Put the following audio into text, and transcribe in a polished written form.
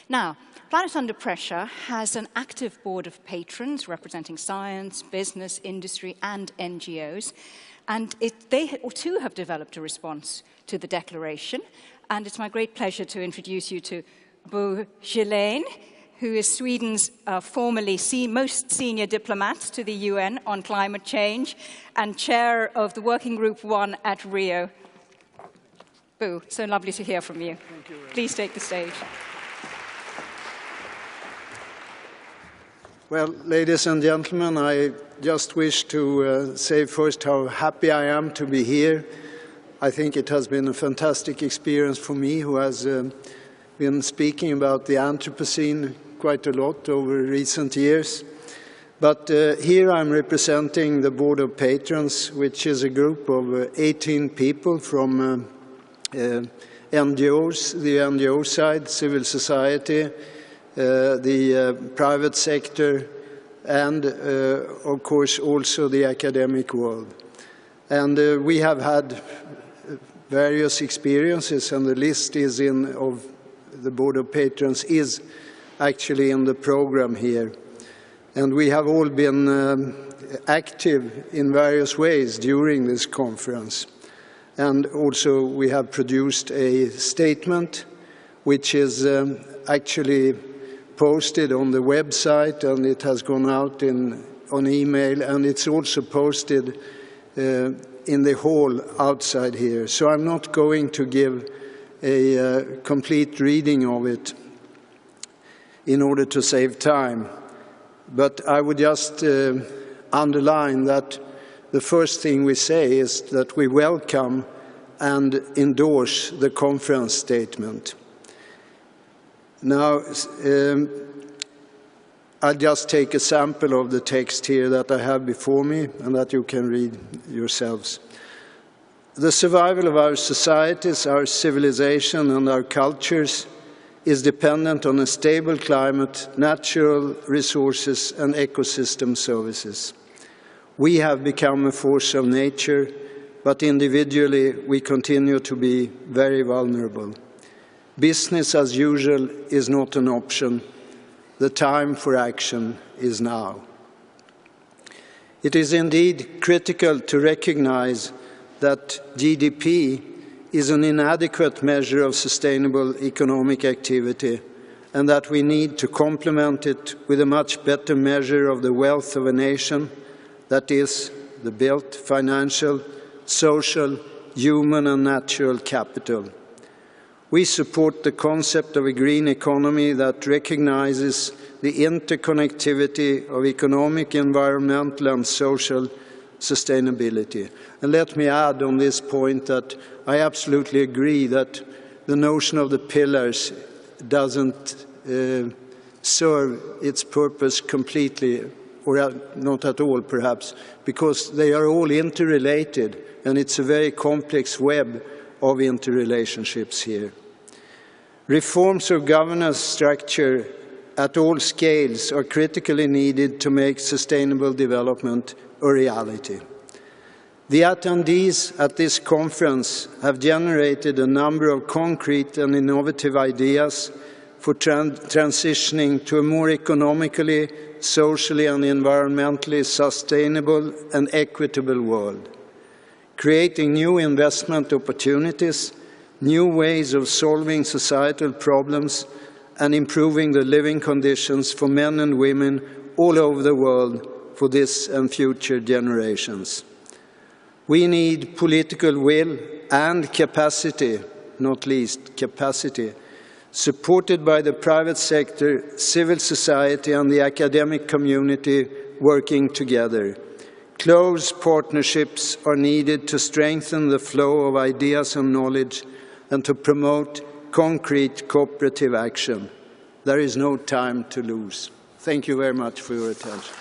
Now, Planet Under Pressure has an active board of patrons representing science, business, industry, and NGOs. And they too have developed a response to the declaration. And it's my great pleasure to introduce you to Bo Kjellén, who is Sweden's formerly most senior diplomat to the UN on climate change and chair of the Working Group 1 at Rio. Bo, so lovely to hear from you. Thank you. Please take the stage. Well, ladies and gentlemen, I just wish to say first how happy I am to be here. I think it has been a fantastic experience for me, who has been speaking about the Anthropocene quite a lot over recent years. But here I'm representing the Board of Patrons, which is a group of 18 people from NGOs, the NGO side, civil society, the private sector, and of course also the academic world. And we have had various experiences, and the list is of the Board of Patrons is actually in the program here. And we have all been active in various ways during this conference. And also we have produced a statement which is actually posted on the website, and it has gone out on email, and it's also posted in the hall outside here. So I'm not going to give a complete reading of it in order to save time. But I would just underline that the first thing we say is that we welcome and endorse the conference statement. Now, I'll just take a sample of the text here that I have before me and that you can read yourselves. The survival of our societies, our civilization, and our cultures is dependent on a stable climate, natural resources, and ecosystem services. We have become a force of nature, but individually we continue to be very vulnerable. Business as usual is not an option. The time for action is now. It is indeed critical to recognize that GDP is an inadequate measure of sustainable economic activity, and that we need to complement it with a much better measure of the wealth of a nation, that is, the built financial, social, human and natural capital. We support the concept of a green economy that recognizes the interconnectivity of economic, environmental and social sustainability. And let me add on this point that I absolutely agree that the notion of the pillars doesn't serve its purpose completely, or not at all perhaps, because they are all interrelated, and it's a very complex web of interrelationships here. Reforms of governance structure at all scales are critically needed to make sustainable development a reality. The attendees at this conference have generated a number of concrete and innovative ideas for transitioning to a more economically, socially and environmentally sustainable and equitable world, creating new investment opportunities, new ways of solving societal problems, and improving the living conditions for men and women all over the world for this and future generations. We need political will and capacity, not least capacity, supported by the private sector, civil society and the academic community working together. Close partnerships are needed to strengthen the flow of ideas and knowledge and to promote concrete cooperative action. There is no time to lose. Thank you very much for your attention.